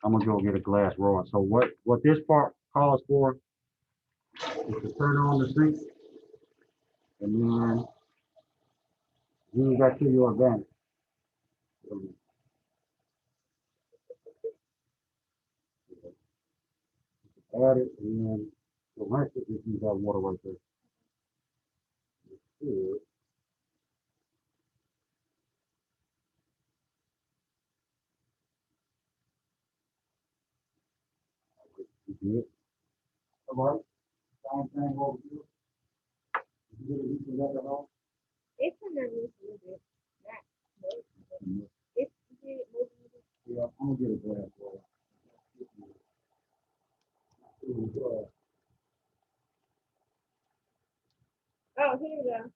I'm gonna go get a glass roller. So what this part calls for is to turn on the sink and then use that to your advantage. Add it and then the rest of it, just use that water right there. Good. Good. All right. Same thing over here. You get a piece of that at all? It's in the roof a little bit. Not much, but it's Yeah, I'm gonna get a glass roller. oh, here we go.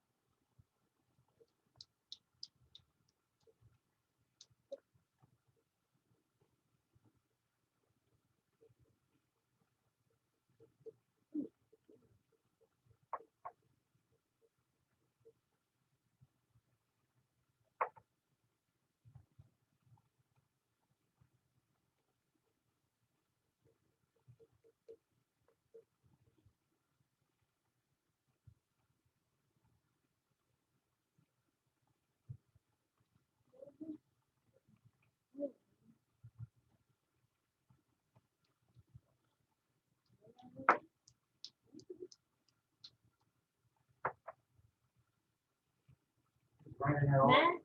Bring it out. Mine?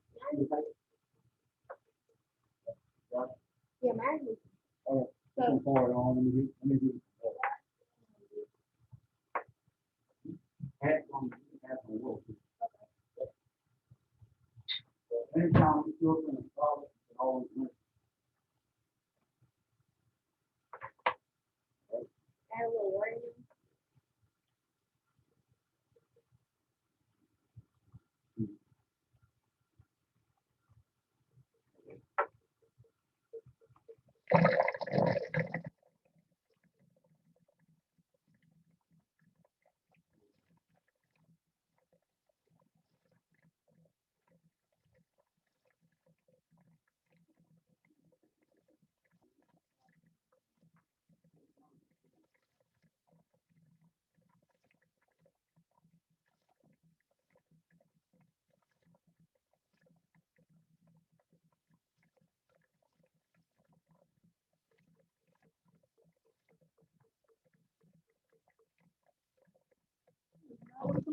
Yeah, mine is. Oh, so pour it on. Let me get add some water. Anytime you feel in a solid, it always rinse. Add a little water in it.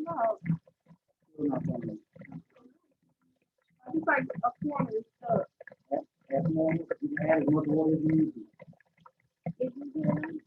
No, it's like a corner is stuck. If you get it,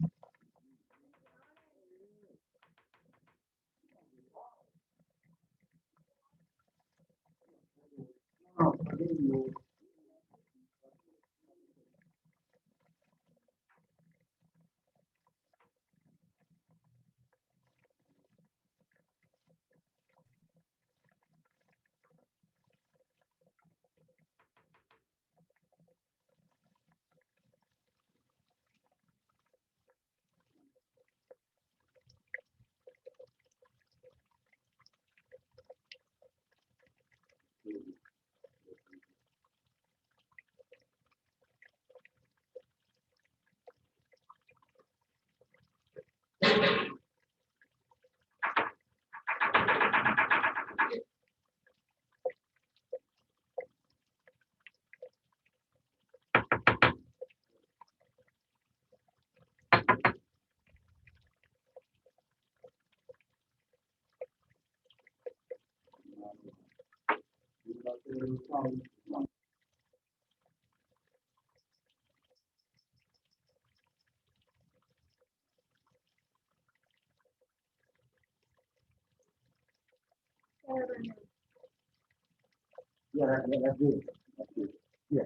That's good. That's good. Yeah.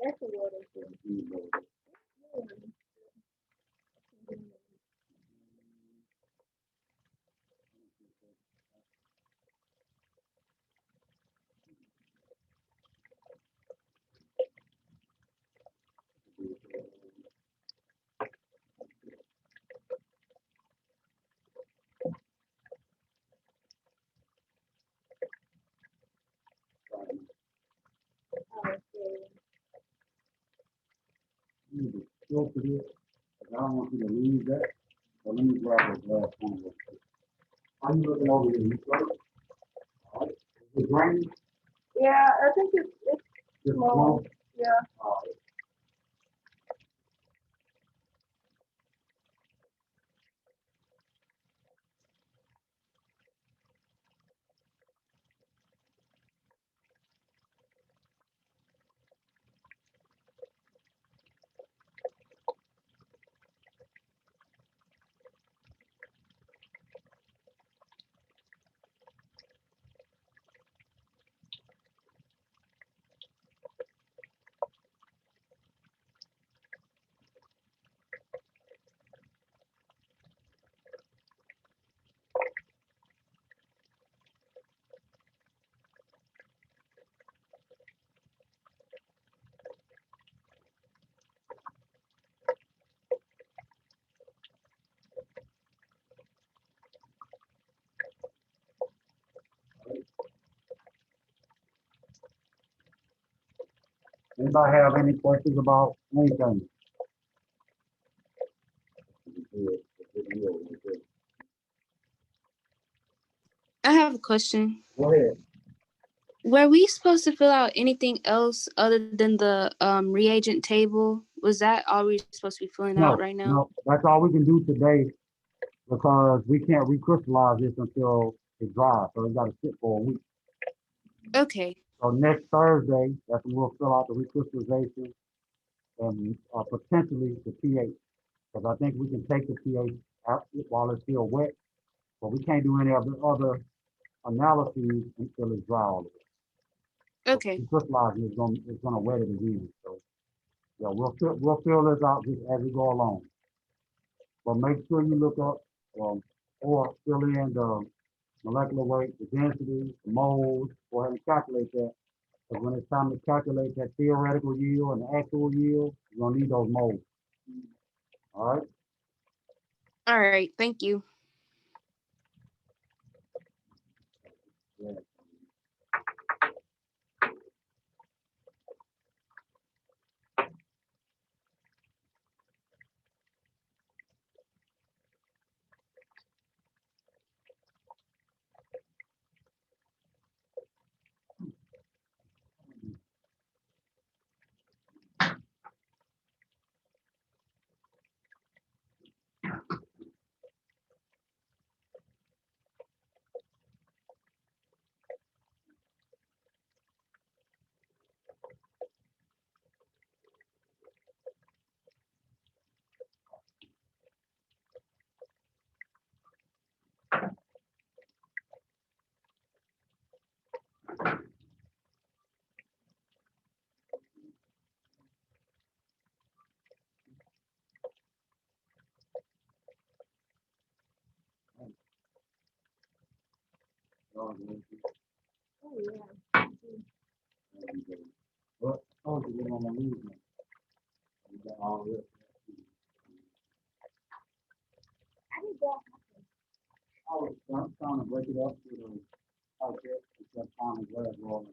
that's the water. I don't want you to lose that. So let me grab a glass one. I'm looking over here. You close? All right. Is it green? Yeah, I think it's Just small. small? Yeah. All right. Anybody have any questions about anything? I have a question. Go ahead. Were we supposed to fill out anything else other than the reagent table? Was that all we're supposed to be filling out right now? No, that's all we can do today because we can't recrystallize this until it dries, so it got to sit for a week. Okay. So next Thursday, that's when we'll fill out the recrystallization and potentially the pH. Because I think we can take the pH out while it's still wet, but we can't do any of the other analyses until it's dry all the way. Okay. So crystallizing is gonna wet it again. So yeah, we'll fill this out just as we go along. But make sure you look up or fill in the molecular weight, the density, the moles, go ahead and calculate that. Because when it's time to calculate that theoretical yield and the actual yield, you're gonna need those moles. All right. All right. Thank you. Yeah. Oh, yeah. What? Oh, you want to lose me. You got all this. Oh, I'm trying to break it up to the okay, it's that common bread roll.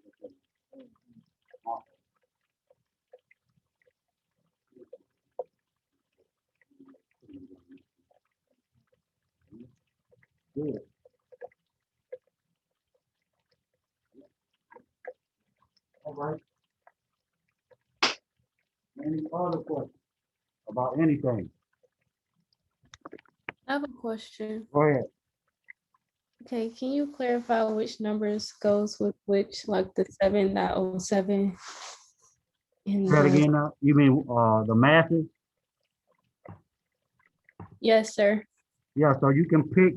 Good. All right. Any other questions about anything? I have a question. Go ahead. Okay, can you clarify which numbers goes with which, like the 7.07? And Say it again now. You mean the masses? Yes, sir. Yeah, so you can pick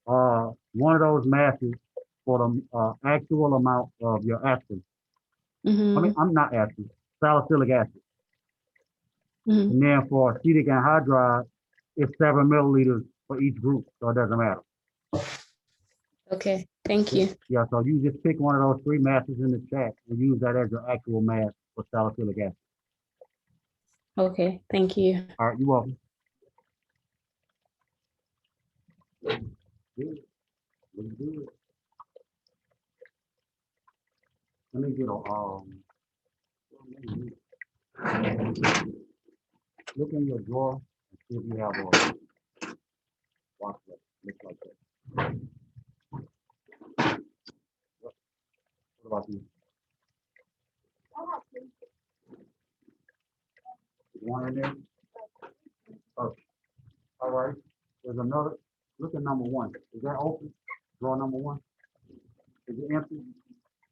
one of those masses for the actual amount of your aspirin. I mean, I'm not aspirin, salicylic acid. And then for acetic anhydride, it's 7 milliliters for each group, so it doesn't matter. Okay, thank you. Yeah, so you just pick one of those 3 masses in the chat and use that as your actual mass for salicylic acid. Okay, thank you. All right, you're welcome. Good. Looks good. Let me get a look in your drawer and see if you have a watch that looks like that. What about you? One in there? Okay. All right. There's another. Look at number 1. Is that open? Drawer number 1. Is it empty?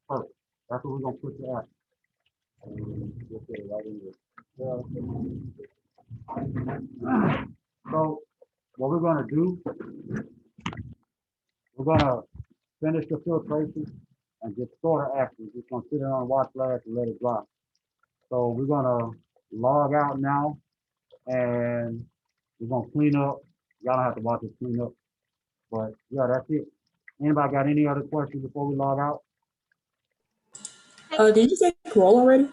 Perfect. That's what we're gonna put the app. We'll put it right in there. So what we're gonna do, we're gonna finish the filtration and just store the action. Just gonna sit it on a watch flash and let it dry. So we're gonna log out now and we're gonna clean up. Y'all don't have to watch us clean up. But yeah, that's it. Anybody got any other questions before we log out? Did you say roll already?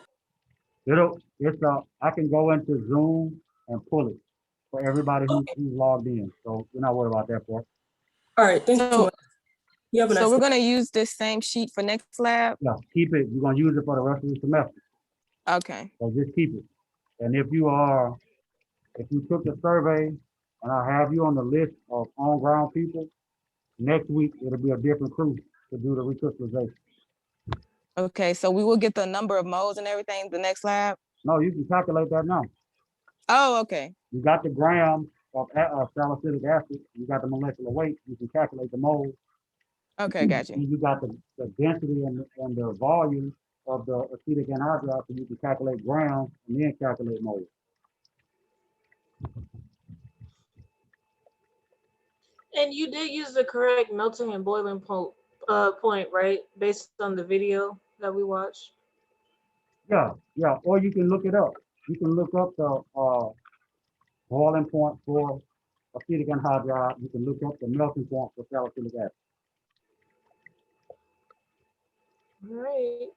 I can go into Zoom and pull it for everybody who's logged in. So we're not worried about that part. All right, thank you. You have a nice So we're day. gonna use this same sheet for next lab? Yeah, keep it. You're gonna use it for the rest of the semester. Okay. So just keep it. And if you took the survey and I have you on the list of on-ground people, next week it'll be a different crew to do the recrystallization. Okay, so we will get the number of moles and everything the next lab? No, you can calculate that now. Oh, okay. You got the grams of salicylic acid, you got the molecular weight, you can calculate the moles, Okay, got you. And you got the density and the volume of the acetic anhydride, so you can calculate grams and then calculate moles. And you did use the correct melting and boiling point, right? Based on the video that we watched. Yeah, yeah. Or you can look it up. You can look up the boiling point for acetic anhydride. You can look up the melting point for salicylic acid. All right.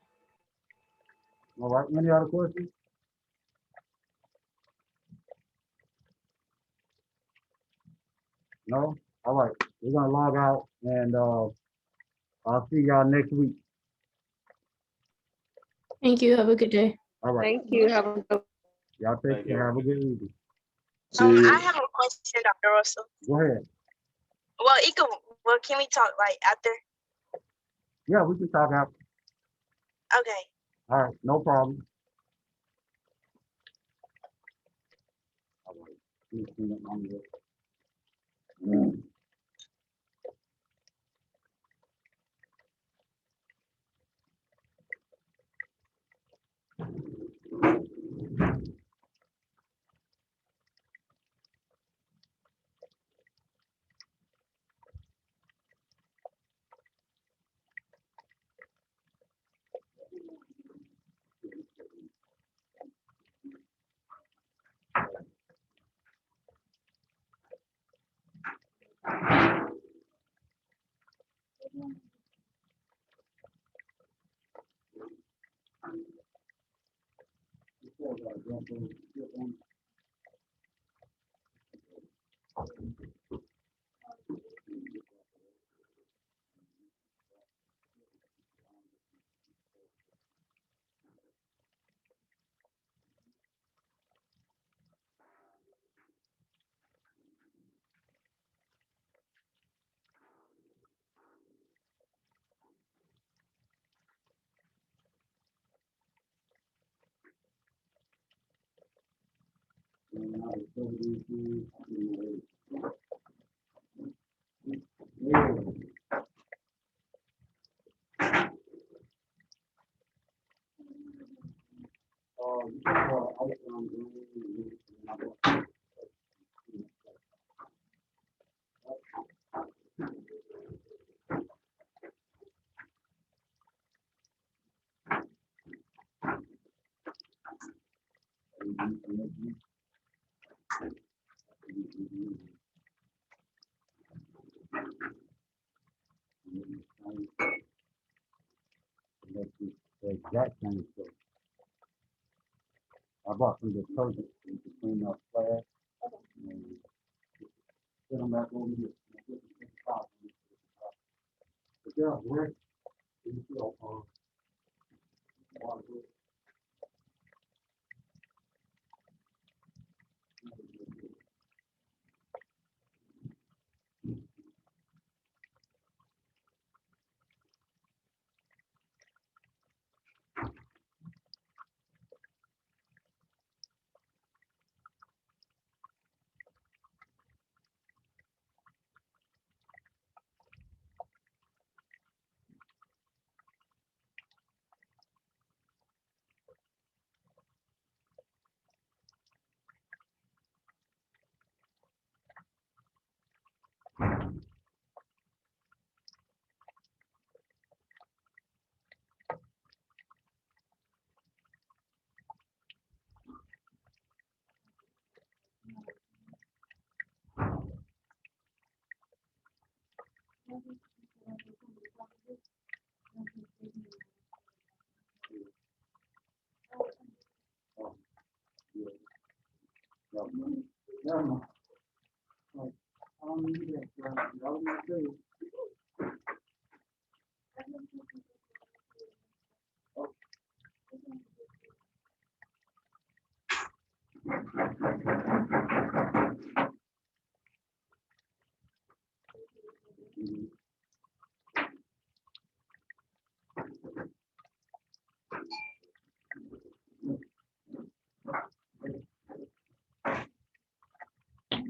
All right. Any other questions? No? All right. We're gonna log out and I'll see y'all next week. Thank you. Have a good day. All right. Thank you. Have a good. Y'all take care. Have a good evening. I have a question, Dr. Russell. Go ahead. Well, can we talk like after? Yeah, we can talk after. Okay. All right. No problem. All right. Let me clean up my list. The exact same stuff. I bought some detergent to clean up fast. And put them back over here. But they're great. You feel, water good.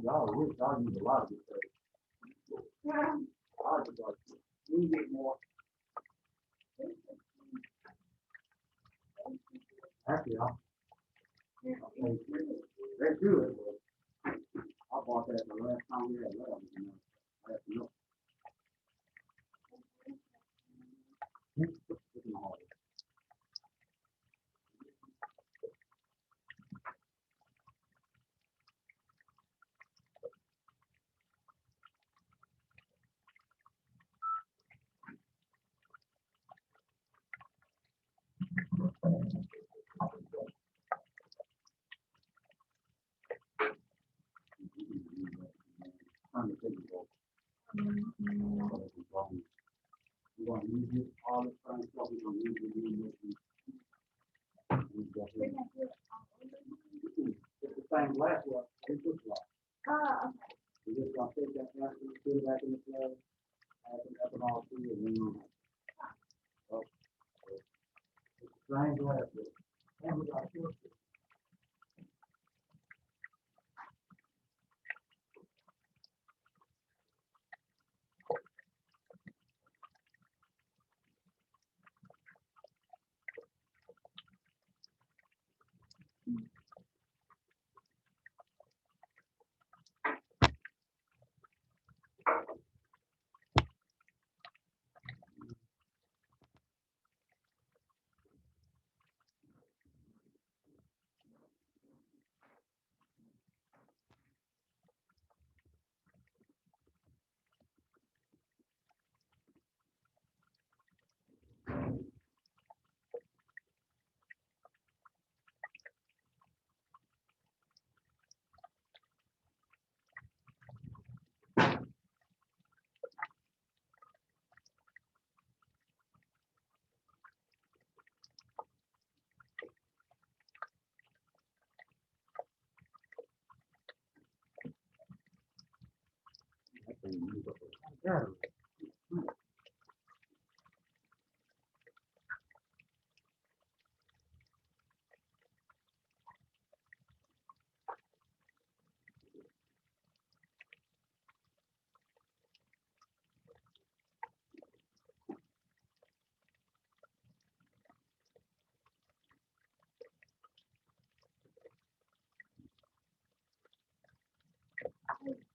Y'all use a lot of this stuff. We get more. Actually, that's good. I bought that the last time we had love, you know. I had to know. We're gonna use this all the time, so we're gonna use it. It's the same glass one, it's just like. Okay. We're just gonna take that glass, put it back in the plug, add some ethanol to it, and then we'll. Oh, it's the same glass, and we got two.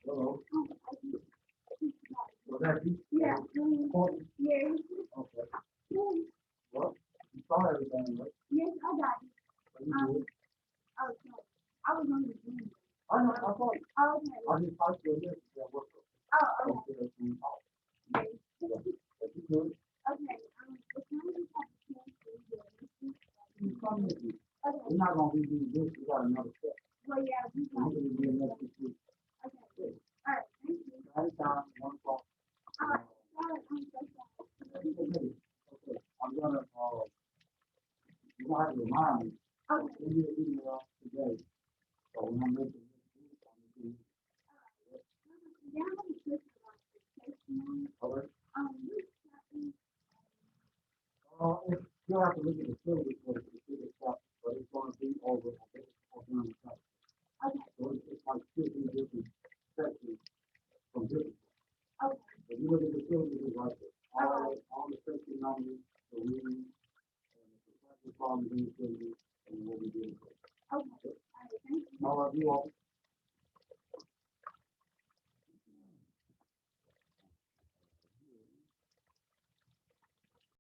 Hello. Was that you? Yeah. Yeah. Okay. Well, you saw everything, right? Yes, I got it. What you did? Oh, sorry. I was on the Zoom. I know, I saw it. Oh, okay. I just talked to you this. Oh, okay. Yes. But you good? Okay. What time do you have a chance to do this? You come with me. Okay. We're not gonna be doing this. We got another step. Well, yeah, we got it. We're gonna be in next week. Okay. Good. All right. Thank you. Anytime. 1 o'clock. All right. I'm so sorry. Okay. I'm gonna, you don't have to remind me. Okay. Send me an email today. So when I'm making this week, I'm gonna do. Yeah, I'm gonna put some okay. You'll have to look at the syllabus for the specific chapter, but it's gonna be over on the site. Okay. So it's like 50 different sections from different. Okay. If you look at the syllabus, it's like all the section numbers, the reading, and the professional problems in the syllabus, and what we do. Okay. All right, thank you. All right, you all.